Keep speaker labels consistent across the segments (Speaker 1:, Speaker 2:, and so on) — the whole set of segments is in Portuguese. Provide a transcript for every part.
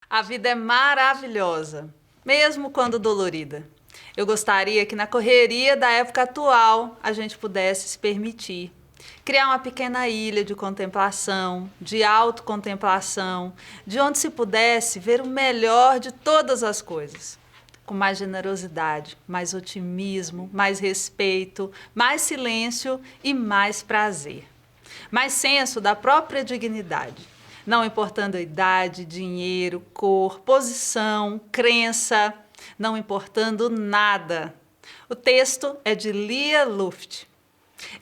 Speaker 1: A vida é maravilhosa, mesmo quando dolorida. Eu gostaria que na correria da época atual a gente pudesse se permitir criar uma pequena ilha de contemplação, de autocontemplação, de onde se pudesse ver o melhor de todas as coisas. Com mais generosidade, mais otimismo, mais respeito, mais silêncio e mais prazer. Mais senso da própria dignidade, não importando a idade, dinheiro, cor, posição, crença, não importando nada. O texto é de Lia Luft.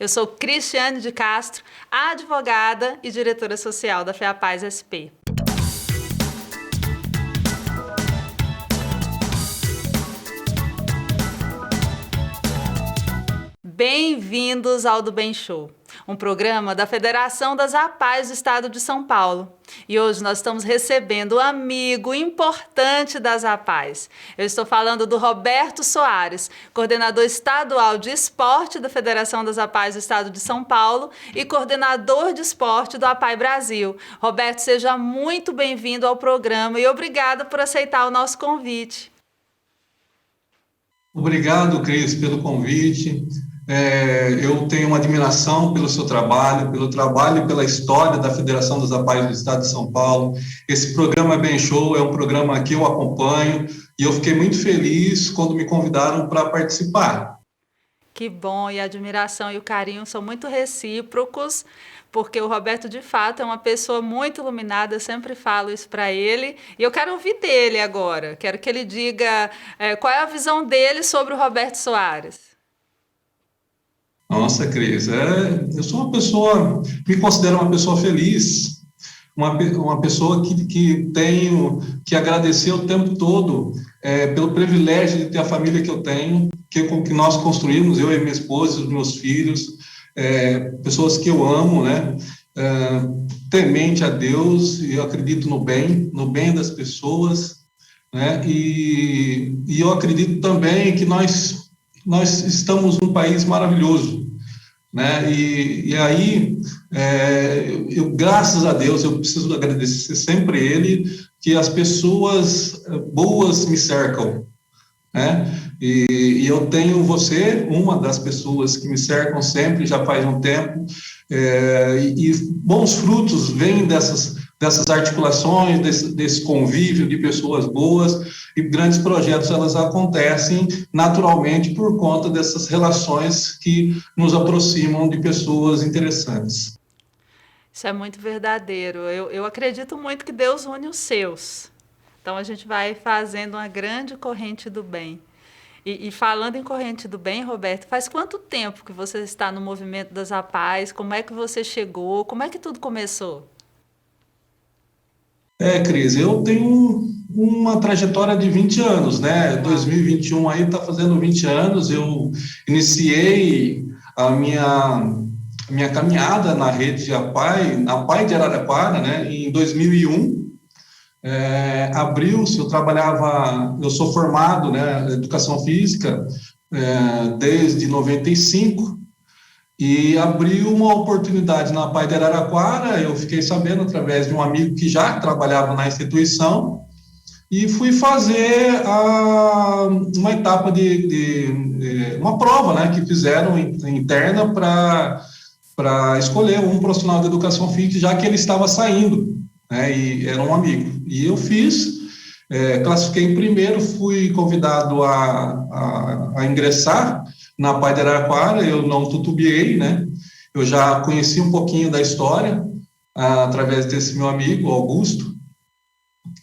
Speaker 1: Eu sou Cristiane de Castro, advogada e diretora social da FEAPaz SP. Bem-vindos ao Do Bem Show, um programa da Federação das APAES do Estado de São Paulo. E hoje nós estamos recebendo um amigo importante das APAES. Eu estou falando do Roberto Soares, coordenador estadual de esporte da Federação das APAES do Estado de São Paulo e coordenador de esporte do APAE Brasil. Roberto, seja muito bem-vindo ao programa e obrigada por aceitar o nosso convite.
Speaker 2: Obrigado, Cris, pelo convite. Eu tenho uma admiração pelo seu trabalho, pelo trabalho e pela história da Federação das APAES do Estado de São Paulo. Esse programa é Bem Show, é um programa que eu acompanho e eu fiquei muito feliz quando me convidaram para participar.
Speaker 1: Que bom, e a admiração e o carinho são muito recíprocos, porque o Roberto, de fato, é uma pessoa muito iluminada, eu sempre falo isso para ele, e eu quero ouvir dele agora, quero que ele diga qual é a visão dele sobre o Roberto Soares.
Speaker 2: Nossa, Cris, eu sou uma pessoa, me considero uma pessoa feliz, uma pessoa que tenho que agradecer o tempo todo pelo privilégio de ter a família que eu tenho, que nós construímos, eu e minha esposa, os meus filhos, pessoas que eu amo, né? Temente a Deus, e eu acredito no bem das pessoas, né? E eu acredito também que nós estamos num país maravilhoso, né? E aí, graças a Deus, eu preciso agradecer sempre ele, que as pessoas boas me cercam, né? E eu tenho você, uma das pessoas que me cercam sempre, já faz um tempo, e bons frutos vêm dessas articulações, desse convívio de pessoas boas, e grandes projetos, elas acontecem naturalmente por conta dessas relações que nos aproximam de pessoas interessantes.
Speaker 1: Isso é muito verdadeiro, eu acredito muito que Deus une os seus, então a gente vai fazendo uma grande corrente do bem. E falando em corrente do bem, Roberto, faz quanto tempo que você está no movimento das APAES? Como é que você chegou? Como é que tudo começou?
Speaker 2: Cris, eu tenho uma trajetória de 20 anos, né?
Speaker 1: Uau.
Speaker 2: 2021 aí está fazendo 20 anos, eu iniciei a minha caminhada na rede de APAE de Araraquara, né? Em 2001, abriu-se, eu sou formado, né, em educação física, desde 95, e abriu uma oportunidade na APAE de Araraquara. Eu fiquei sabendo através de um amigo que já trabalhava na instituição, e fui fazer uma etapa uma prova, né, que fizeram interna para escolher um profissional de educação física, já que ele estava saindo, né, e era um amigo. E eu fiz, classifiquei em primeiro, fui convidado a ingressar na APAE de Araraquara. Eu não titubeei, né? Eu já conheci um pouquinho da história através desse meu amigo, Augusto,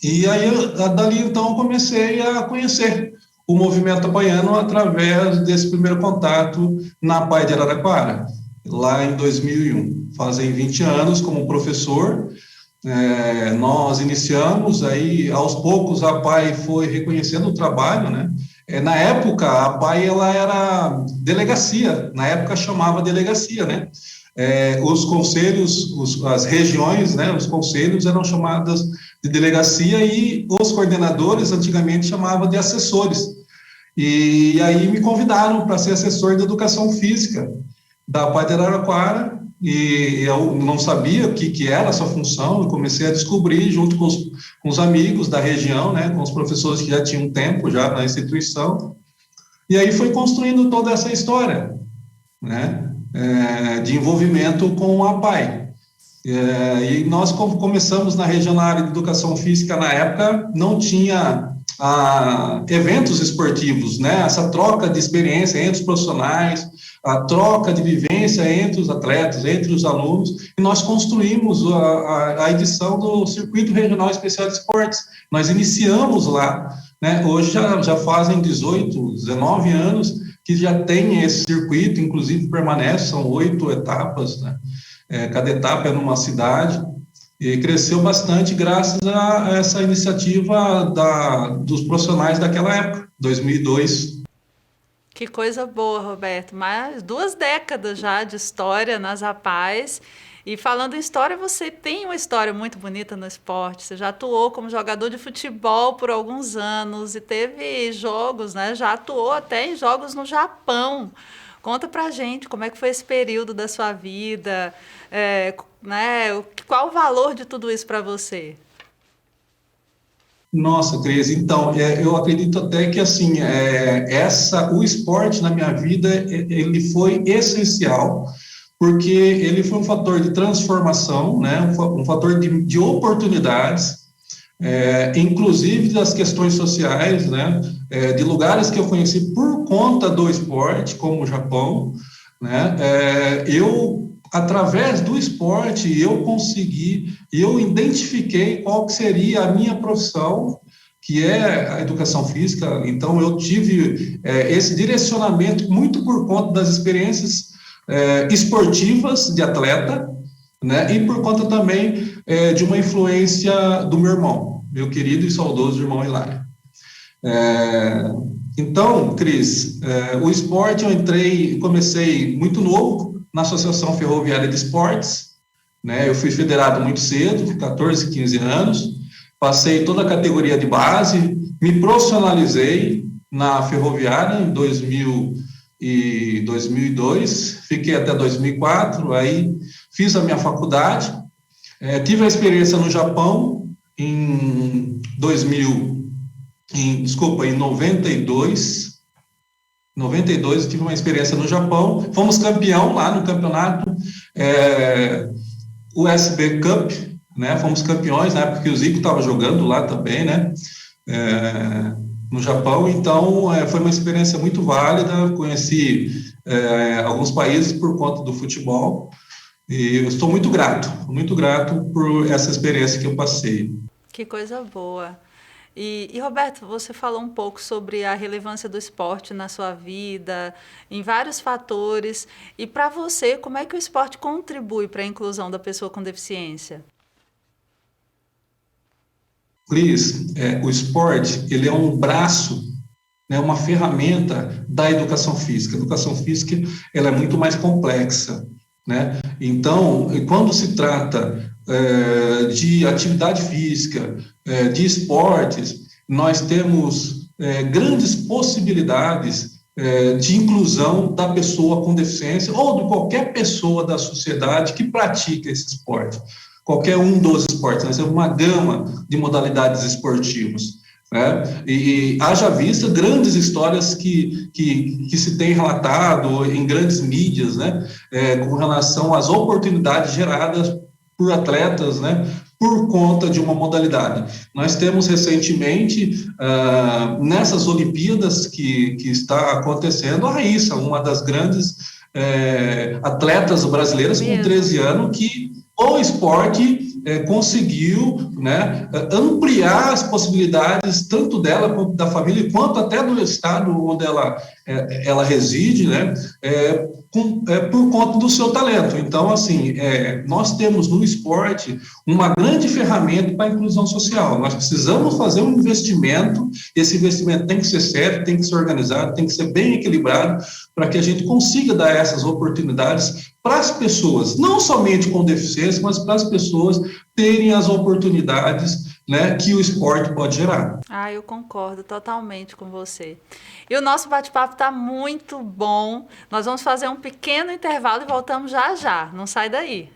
Speaker 2: e aí, dali, então, eu comecei a conhecer o movimento apaiano através desse primeiro contato na APAE de Araraquara, lá em 2001. Fazem 20 anos como professor. Nós iniciamos, aí aos poucos a APAE foi reconhecendo o trabalho, né? Na época, a APAE, ela era delegacia, na época chamava delegacia, né? Os conselhos, as regiões, né, os conselhos eram chamadas de delegacia, e os coordenadores antigamente chamavam de assessores. E aí me convidaram para ser assessor de educação física da APAE de Araraquara, e eu não sabia o que era essa função, eu comecei a descobrir junto com os amigos da região, né, com os professores que já tinham tempo já na instituição, e aí foi construindo toda essa história, né, de envolvimento com a APAE. E nós começamos na região na área de educação física, na época não tinha eventos esportivos, né? Essa troca de experiência entre os profissionais, a troca de vivência entre os atletas, entre os alunos, e nós construímos a edição do Circuito Regional Especial de Esportes. Nós iniciamos lá, né? Hoje já fazem 18, 19 anos que já tem esse circuito, inclusive permanece, são 8 etapas, né? Cada etapa é numa cidade, e cresceu bastante graças a essa iniciativa dos profissionais daquela época, 2002.
Speaker 1: Que coisa boa, Roberto. Mais 2 décadas já de história nas APAES. E falando em história, você tem uma história muito bonita no esporte. Você já atuou como jogador de futebol por alguns anos e teve jogos, né? Já atuou até em jogos no Japão. Conta pra gente como é que foi esse período da sua vida, né? Qual o valor de tudo isso para você?
Speaker 2: Nossa, Cris, então, eu acredito até que, assim, o esporte na minha vida, ele foi essencial, porque ele foi um fator de transformação, né? Um fator de oportunidades, inclusive das questões sociais, né? De lugares que eu conheci por conta do esporte, como o Japão, né? Através do esporte, eu identifiquei qual que seria a minha profissão, que é a educação física. Então, eu tive esse direcionamento muito por conta das experiências esportivas de atleta, né? E por conta também de uma influência do meu irmão, meu querido e saudoso irmão Hilário. Então, Cris, o esporte eu comecei muito novo na Associação Ferroviária de Esportes, né? Eu fui federado muito cedo, 14, 15 anos, passei toda a categoria de base, me profissionalizei na Ferroviária em 2002, fiquei até 2004, aí fiz a minha faculdade, tive a experiência no Japão em 92. Em 92 eu tive uma experiência no Japão, fomos campeão lá no campeonato USB Cup, né? Fomos campeões na época que o Zico estava jogando lá também, né? No Japão. Então foi uma experiência muito válida, conheci alguns países por conta do futebol, e eu estou muito grato por essa experiência que eu passei.
Speaker 1: Que coisa boa. E Roberto, você falou um pouco sobre a relevância do esporte na sua vida, em vários fatores. E para você, como é que o esporte contribui para a inclusão da pessoa com deficiência?
Speaker 2: Cris, o esporte, ele é um braço, né, uma ferramenta da educação física. A educação física, ela é muito mais complexa, né? Então, quando se trata de atividade física, de esportes, nós temos grandes possibilidades de inclusão da pessoa com deficiência ou de qualquer pessoa da sociedade que pratica esse esporte. Qualquer um dos esportes, nós temos uma gama de modalidades esportivas, né? E haja vista grandes histórias que se tem relatado em grandes mídias, né? Com relação às oportunidades geradas por atletas, né, por conta de uma modalidade. Nós temos recentemente, nessas Olimpíadas que está acontecendo, a Raíssa, uma das grandes atletas brasileiras com 13 anos, que o esporte conseguiu, né, ampliar as possibilidades, tanto dela quanto da família, quanto até do estado onde ela reside, né, por conta do seu talento. Então, assim, nós temos no esporte uma grande ferramenta para a inclusão social. Nós precisamos fazer um investimento, esse investimento tem que ser sério, tem que ser organizado, tem que ser bem equilibrado, para que a gente consiga dar essas oportunidades para as pessoas, não somente com deficiência, mas para as pessoas terem as oportunidades né, que o esporte pode gerar.
Speaker 1: Ah, eu concordo totalmente com você. E o nosso bate-papo está muito bom. Nós vamos fazer um pequeno intervalo e voltamos já já. Não sai daí.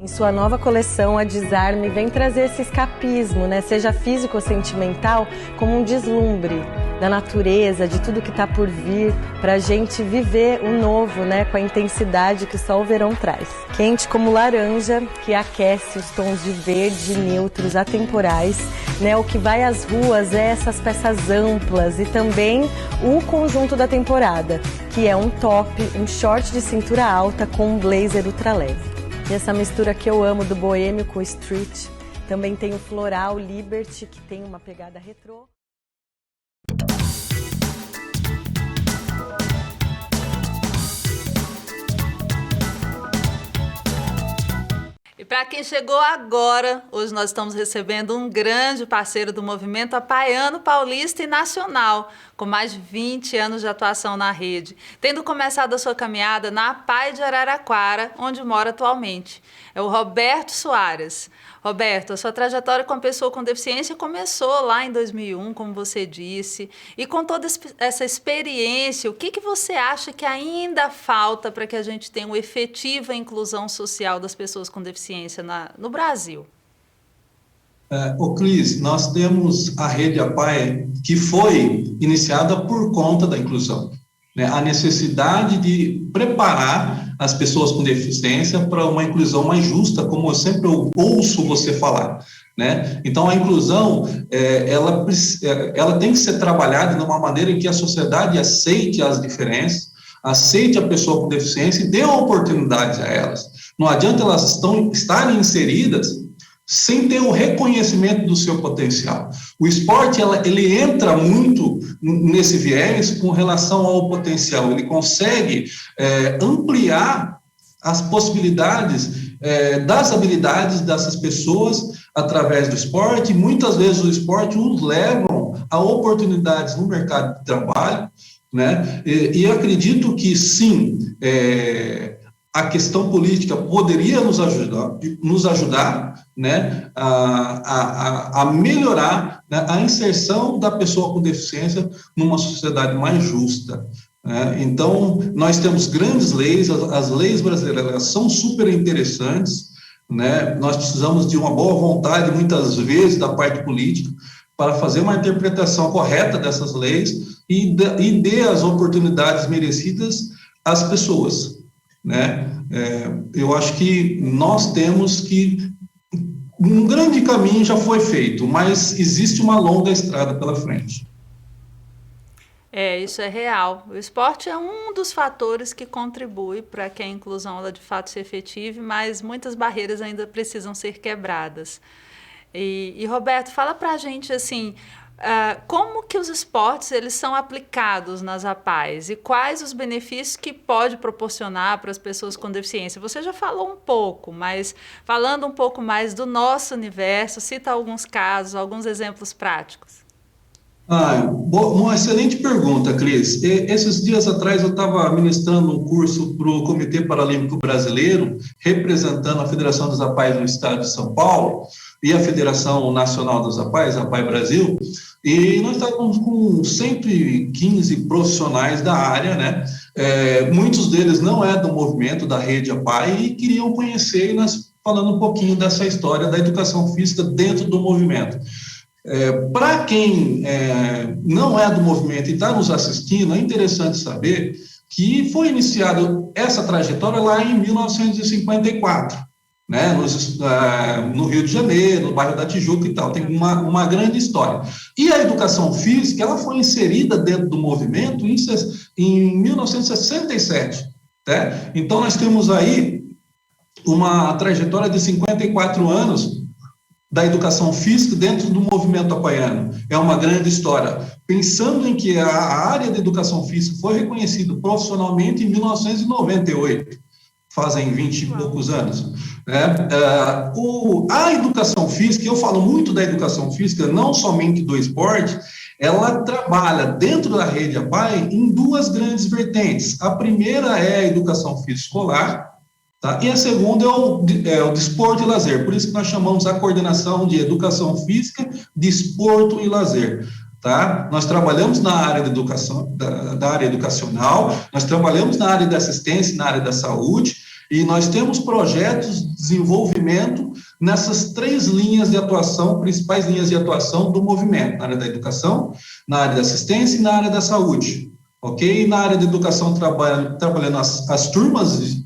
Speaker 3: Em sua nova coleção, a Desarme vem trazer esse escapismo, né? Seja físico ou sentimental, como um deslumbre da natureza, de tudo que está por vir, para a gente viver o novo, né? Com a intensidade que só o verão traz. Quente como laranja, que aquece os tons de verde neutros atemporais, né? O que vai às ruas é essas peças amplas e também o conjunto da temporada, que é um top, um short de cintura alta com um blazer ultraleve. E essa mistura que eu amo do boêmio com o street. Também tem o floral Liberty, que tem uma pegada retrô.
Speaker 1: E para quem chegou agora, hoje nós estamos recebendo um grande parceiro do movimento apaiano, paulista e nacional, com mais de 20 anos de atuação na rede, tendo começado a sua caminhada na APAE de Araraquara, onde mora atualmente. É o Roberto Soares. Roberto, a sua trajetória com a pessoa com deficiência começou lá em 2001, como você disse, e com toda essa experiência, o que você acha que ainda falta para que a gente tenha uma efetiva inclusão social das pessoas com deficiência no Brasil?
Speaker 2: Cris, nós temos a rede APAE, que foi iniciada por conta da inclusão, né? A necessidade de preparar as pessoas com deficiência para uma inclusão mais justa, como eu sempre ouço você falar, né? Então, a inclusão, ela tem que ser trabalhada de uma maneira em que a sociedade aceite as diferenças, aceite a pessoa com deficiência e dê oportunidades a elas. Não adianta elas estarem inseridas sem ter o reconhecimento do seu potencial. O esporte, ele entra muito nesse viés com relação ao potencial, ele consegue ampliar as possibilidades das habilidades dessas pessoas através do esporte, e muitas vezes o esporte os levam a oportunidades no mercado de trabalho, né? E acredito que sim, a questão política poderia nos ajudar, né, a melhorar, né, a inserção da pessoa com deficiência numa sociedade mais justa, né? Então, nós temos grandes leis, as leis brasileiras são super interessantes, né? Nós precisamos de uma boa vontade, muitas vezes, da parte política, para fazer uma interpretação correta dessas leis e dê as oportunidades merecidas às pessoas, né? Eu acho que nós temos que... Um grande caminho já foi feito, mas existe uma longa estrada pela frente.
Speaker 1: Isso é real. O esporte é um dos fatores que contribui para que a inclusão ela de fato se efetive, mas muitas barreiras ainda precisam ser quebradas. E Roberto, fala para a gente assim, como que os esportes eles são aplicados nas APAES e quais os benefícios que pode proporcionar para as pessoas com deficiência? Você já falou um pouco, mas falando um pouco mais do nosso universo, cita alguns casos, alguns exemplos práticos.
Speaker 2: Uma excelente pergunta, Cris. Esses dias atrás eu estava ministrando um curso para o Comitê Paralímpico Brasileiro, representando a Federação dos APAES do Estado de São Paulo e a Federação Nacional dos APAES, a APAE Brasil, e nós estávamos com 115 profissionais da área, né? Muitos deles não é do movimento da rede APAE e queriam conhecer, e nós falando um pouquinho dessa história da educação física dentro do movimento. Para quem não é do movimento e está nos assistindo, é interessante saber que foi iniciada essa trajetória lá em 1954, né, no Rio de Janeiro, no bairro da Tijuca e tal, tem uma grande história. E a educação física, ela foi inserida dentro do movimento em 1967, né? Então, nós temos aí uma trajetória de 54 anos da educação física dentro do movimento apaiano. É uma grande história. Pensando em que a área de educação física foi reconhecida profissionalmente em 1998, fazem 20 e poucos anos. A educação física, eu falo muito da educação física, não somente do esporte, ela trabalha dentro da rede APAE em duas grandes vertentes. A primeira é a educação física escolar, tá? E a segunda é o desporto e lazer, por isso que nós chamamos a coordenação de educação física, desporto e lazer. Tá? Nós trabalhamos na área de educação, da área educacional, nós trabalhamos na área da assistência, na área da saúde, e nós temos projetos de desenvolvimento nessas três linhas de atuação, principais linhas de atuação do movimento, na área da educação, na área da assistência e na área da saúde. Ok? Na área de educação, trabalhando as turmas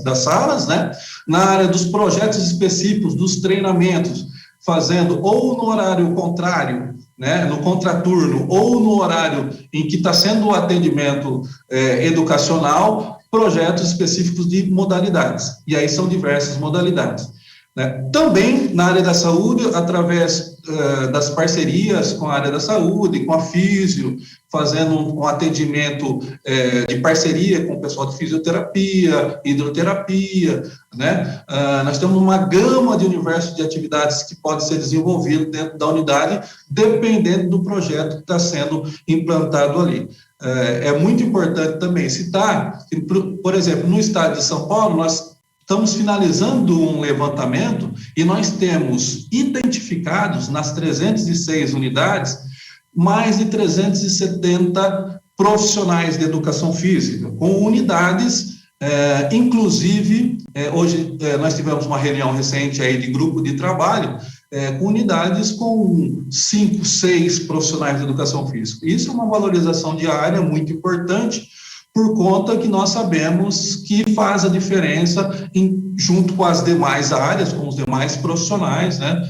Speaker 2: das salas, né? Na área dos projetos específicos, dos treinamentos, fazendo ou no horário contrário, né, no contraturno, ou no horário em que está sendo o atendimento educacional, projetos específicos de modalidades. E aí são diversas modalidades. Né? Também na área da saúde, através das parcerias com a área da saúde, com a físio, fazendo um atendimento de parceria com o pessoal de fisioterapia, hidroterapia, né? Nós temos uma gama de universo de atividades que pode ser desenvolvido dentro da unidade, dependendo do projeto que está sendo implantado ali. É muito importante também citar, por exemplo, no estado de São Paulo, nós estamos finalizando um levantamento e nós temos identificados nas 306 unidades mais de 370 profissionais de educação física, com unidades, inclusive, hoje nós tivemos uma reunião recente aí de grupo de trabalho, com unidades com 5, 6 profissionais de educação física. Isso é uma valorização diária muito importante, por conta que nós sabemos que faz a diferença junto com as demais áreas, com os demais profissionais, né,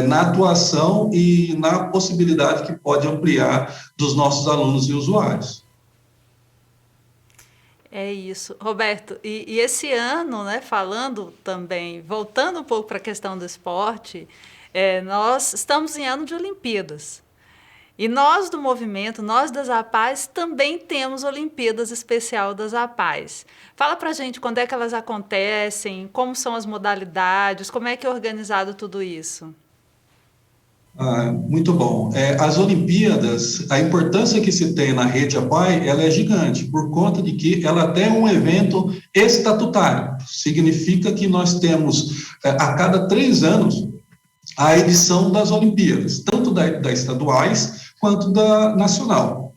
Speaker 2: na atuação e na possibilidade que pode ampliar dos nossos alunos e usuários.
Speaker 1: É isso. Roberto, e esse ano, né, falando também, voltando um pouco para a questão do esporte, nós estamos em ano de Olimpíadas. E nós do movimento, nós das APAES, também temos Olimpíadas Especial das APAES. Fala para a gente quando é que elas acontecem, como são as modalidades, como é que é organizado tudo isso?
Speaker 2: Muito bom. As Olimpíadas, a importância que se tem na rede APAE, ela é gigante, por conta de que ela tem um evento estatutário. Significa que nós temos, a cada 3 anos, a edição das Olimpíadas, tanto da estaduais quanto da nacional.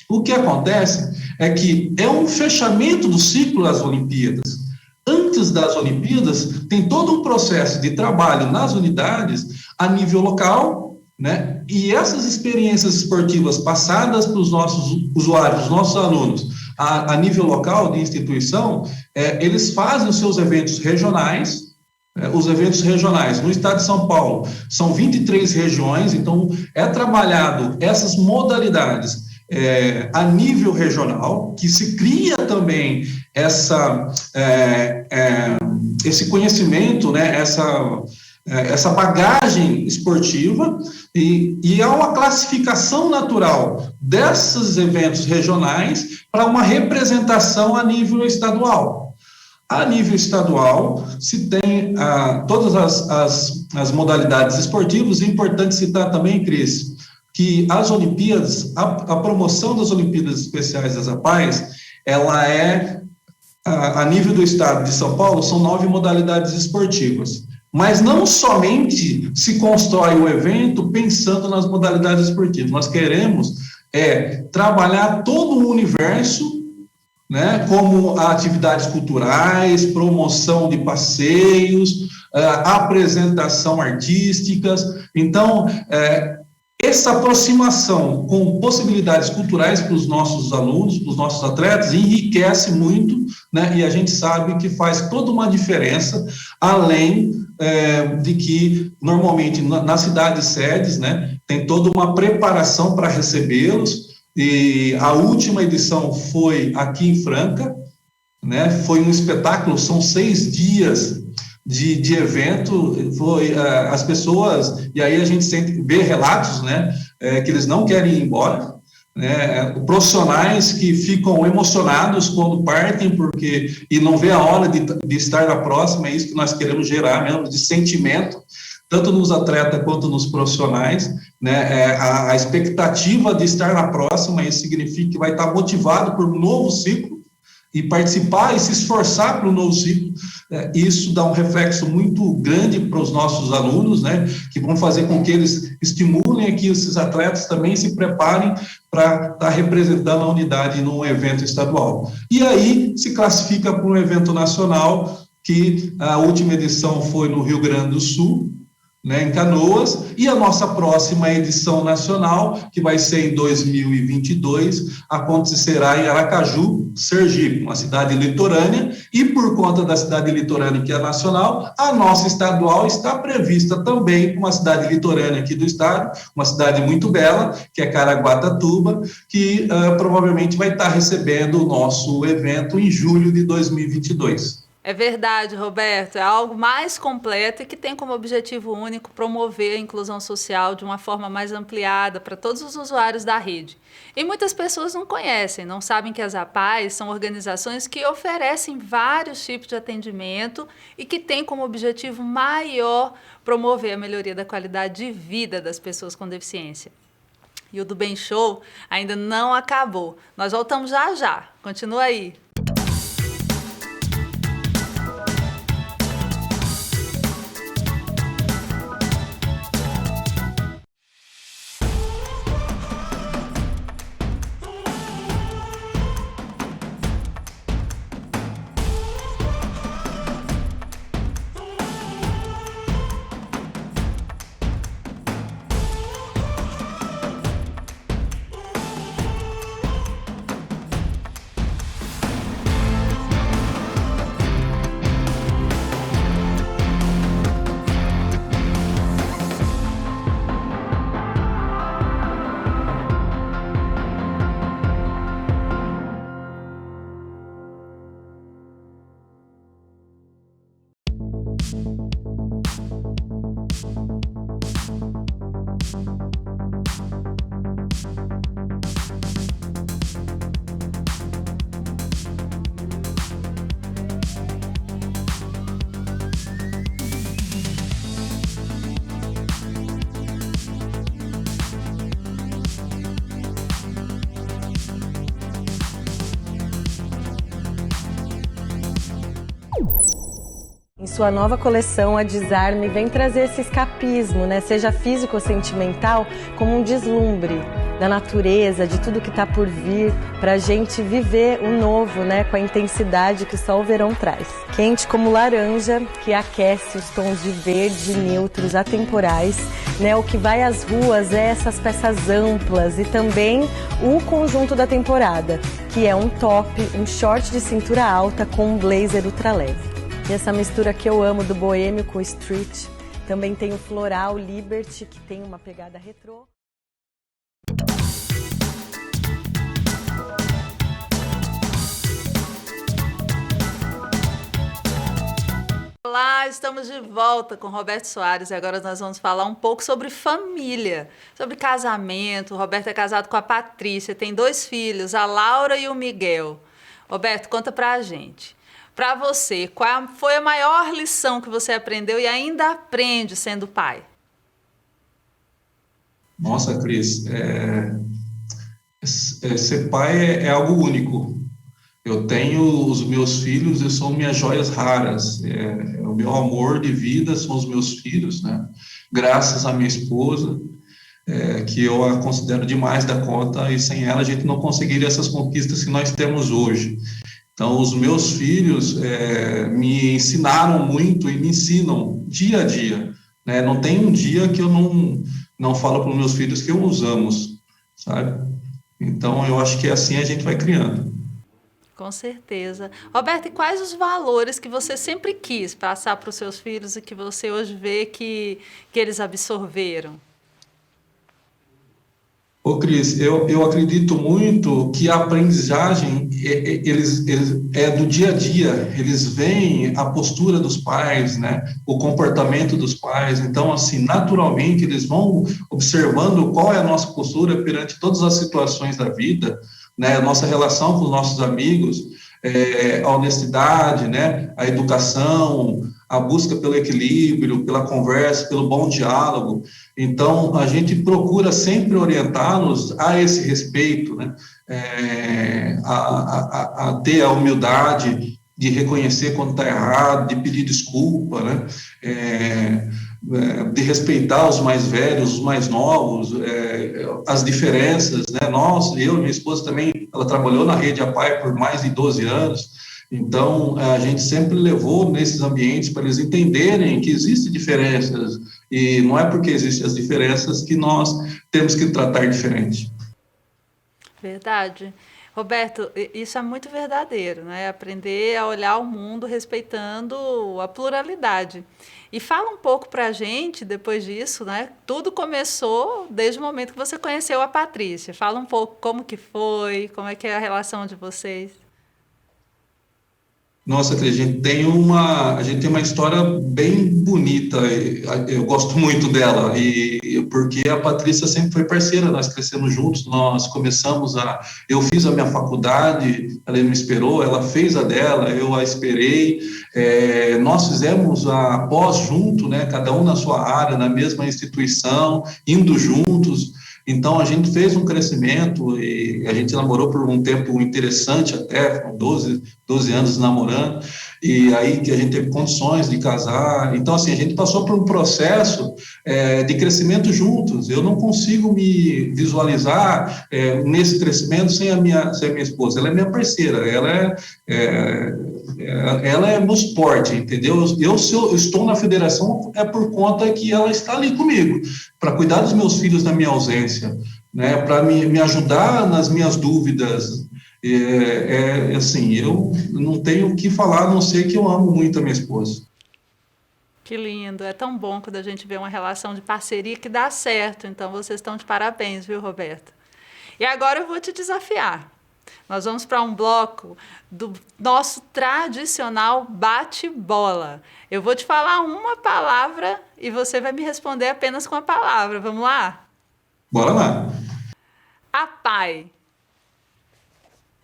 Speaker 2: O que acontece é que é um fechamento do ciclo das Olimpíadas. Antes das Olimpíadas, tem todo um processo de trabalho nas unidades a nível local, né? E essas experiências esportivas passadas para os nossos usuários, os nossos alunos, a nível local de instituição, eles fazem os seus eventos regionais. Os eventos regionais no estado de São Paulo são 23 regiões, então é trabalhado essas modalidades a nível regional, que se cria também esse conhecimento, né, essa bagagem esportiva, e há uma classificação natural desses eventos regionais para uma representação a nível estadual. A nível estadual, se tem todas as as modalidades esportivas. É importante citar também, Cris, que as Olimpíadas, a promoção das Olimpíadas Especiais das APAES, ela é, a nível do estado de São Paulo, são 9 modalidades esportivas. Mas não somente se constrói o evento pensando nas modalidades esportivas, nós queremos trabalhar todo o universo, né, como atividades culturais, promoção de passeios, apresentação artísticas. Então, essa aproximação com possibilidades culturais para os nossos alunos, para os nossos atletas, enriquece muito, né, e a gente sabe que faz toda uma diferença, além de que, normalmente, nas cidades sedes, né, tem toda uma preparação para recebê-los, e a última edição foi aqui em Franca, né, foi um espetáculo, são 6 dias de evento, foi as pessoas, e aí a gente vê relatos, né, que eles não querem ir embora, né, profissionais que ficam emocionados quando partem, e não vê a hora de estar na próxima. É isso que nós queremos gerar mesmo, de sentimento, tanto nos atletas quanto nos profissionais, né, a expectativa de estar na próxima. Isso significa que vai estar motivado por um novo ciclo, e participar e se esforçar para o novo ciclo. Isso dá um reflexo muito grande para os nossos alunos, né, que vão fazer com que eles estimulem que esses atletas também se preparem para estar representando a unidade num evento estadual. E aí se classifica para um evento nacional, que a última edição foi no Rio Grande do Sul, né, em Canoas, e a nossa próxima edição nacional, que vai ser em 2022, acontecerá em Aracaju, Sergipe, uma cidade litorânea, e por conta da cidade litorânea que é nacional, a nossa estadual está prevista também para uma cidade litorânea aqui do estado, uma cidade muito bela, que é Caraguatatuba, que provavelmente vai estar recebendo o nosso evento em julho de 2022.
Speaker 1: É verdade, Roberto, é algo mais completo e que tem como objetivo único promover a inclusão social de uma forma mais ampliada para todos os usuários da rede. E muitas pessoas não conhecem, não sabem que as APAES são organizações que oferecem vários tipos de atendimento e que têm como objetivo maior promover a melhoria da qualidade de vida das pessoas com deficiência. E o Do Bem Show ainda não acabou. Nós voltamos já já. Continua aí.
Speaker 3: Em sua nova coleção, a Desarme vem trazer esse escapismo, né? Seja físico ou sentimental, como um deslumbre da natureza, de tudo que está por vir, para a gente viver o novo, né? Com a intensidade que só o verão traz. Quente como laranja, que aquece os tons de verde neutros atemporais, né? O que vai às ruas é essas peças amplas e também o conjunto da temporada, que é um top, um short de cintura alta com um blazer ultra leve. E essa mistura que eu amo do boêmio com o street. Também tem o floral Liberty, que tem uma pegada retrô.
Speaker 1: Olá, estamos de volta com Roberto Soares e agora nós vamos falar um pouco sobre família, sobre casamento. O Roberto é casado com a Patrícia, tem 2 filhos, a Laura e o Miguel. Roberto, conta pra gente. Para você, qual foi a maior lição que você aprendeu e ainda aprende sendo pai?
Speaker 2: Nossa, Cris, ser pai é algo único. Eu tenho os meus filhos e são minhas joias raras. O meu amor de vida são os meus filhos, né? Graças à minha esposa, que eu a considero demais da conta, e sem ela a gente não conseguiria essas conquistas que nós temos hoje. Então, os meus filhos me ensinaram muito e me ensinam dia a dia, né? Não tem um dia que eu não falo para os meus filhos que eu os amo, sabe? Então, eu acho que assim a gente vai criando.
Speaker 1: Com certeza. Roberto, e quais os valores que você sempre quis passar para os seus filhos e que você hoje vê que eles absorveram?
Speaker 2: Ô, Cris, eu acredito muito que a aprendizagem é do dia a dia, eles veem a postura dos pais, né, o comportamento dos pais, então, assim, naturalmente, eles vão observando qual é a nossa postura perante todas as situações da vida, né, a nossa relação com os nossos amigos, a honestidade, né, a educação, a busca pelo equilíbrio, pela conversa, pelo bom diálogo. Então, a gente procura sempre orientá-los a esse respeito, né? A ter a humildade de reconhecer quando está errado, de pedir desculpa, né? De respeitar os mais velhos, os mais novos, as diferenças, né? Eu e minha esposa também, ela trabalhou na rede APAE por mais de 12 anos, então a gente sempre levou nesses ambientes para eles entenderem que existem diferenças, e não é porque existem as diferenças que nós temos que tratar diferente.
Speaker 1: Verdade. Roberto, isso é muito verdadeiro, né? Aprender a olhar o mundo respeitando a pluralidade. E fala um pouco para a gente, depois disso, né? Tudo começou desde o momento que você conheceu a Patrícia. Fala um pouco como que foi, como é que é a relação de vocês.
Speaker 2: Nossa, Cris, a gente tem uma história bem bonita, eu gosto muito dela, porque a Patrícia sempre foi parceira, nós crescemos juntos, eu fiz a minha faculdade, ela me esperou, ela fez a dela, eu a esperei, nós fizemos a pós junto, né, cada um na sua área, na mesma instituição, indo juntos. Então, a gente fez um crescimento e a gente namorou por um tempo interessante até, com 12 anos namorando, e aí que a gente teve condições de casar. Então, assim, a gente passou por um processo de crescimento juntos. Eu não consigo me visualizar nesse crescimento sem a minha esposa. Ela é minha parceira, ela é meu suporte, entendeu? Se eu estou na federação é por conta que ela está ali comigo, para cuidar dos meus filhos na minha ausência, né? Para me ajudar nas minhas dúvidas. Assim, eu não tenho o que falar, a não ser que eu amo muito a minha esposa.
Speaker 1: Que lindo, é tão bom quando a gente vê uma relação de parceria que dá certo. Então, vocês estão de parabéns, viu, Roberto? E agora eu vou te desafiar. Nós vamos para um bloco do nosso tradicional bate-bola. Eu vou te falar uma palavra e você vai me responder apenas com a palavra. Vamos lá?
Speaker 2: Bora lá.
Speaker 1: APAE.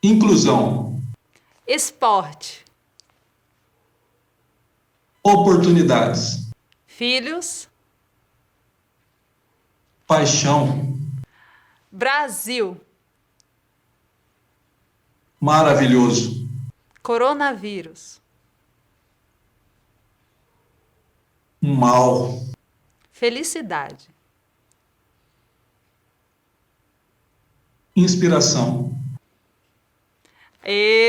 Speaker 2: Inclusão.
Speaker 1: Esporte.
Speaker 2: Oportunidades.
Speaker 1: Filhos.
Speaker 2: Paixão.
Speaker 1: Brasil.
Speaker 2: Maravilhoso.
Speaker 1: Coronavírus.
Speaker 2: Mal.
Speaker 1: Felicidade.
Speaker 2: Inspiração.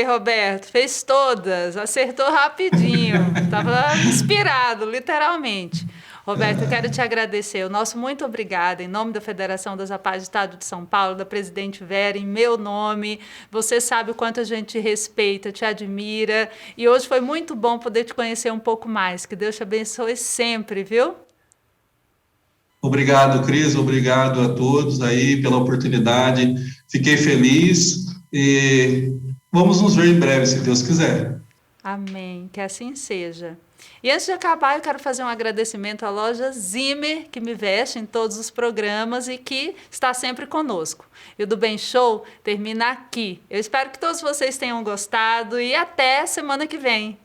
Speaker 1: Roberto, fez todas, acertou rapidinho, estava inspirado, literalmente. Roberto, eu quero te agradecer, o nosso muito obrigada, em nome da Federação das APAES do Estado de São Paulo, da presidente Vera, em meu nome. Você sabe o quanto a gente te respeita, te admira, e hoje foi muito bom poder te conhecer um pouco mais. Que Deus te abençoe sempre, viu?
Speaker 2: Obrigado, Cris, obrigado a todos aí pela oportunidade. Fiquei feliz e vamos nos ver em breve, se Deus quiser.
Speaker 1: Amém, que assim seja. E antes de acabar, eu quero fazer um agradecimento à loja Zimmer, que me veste em todos os programas e que está sempre conosco. E o do Bem Show termina aqui. Eu espero que todos vocês tenham gostado e até semana que vem.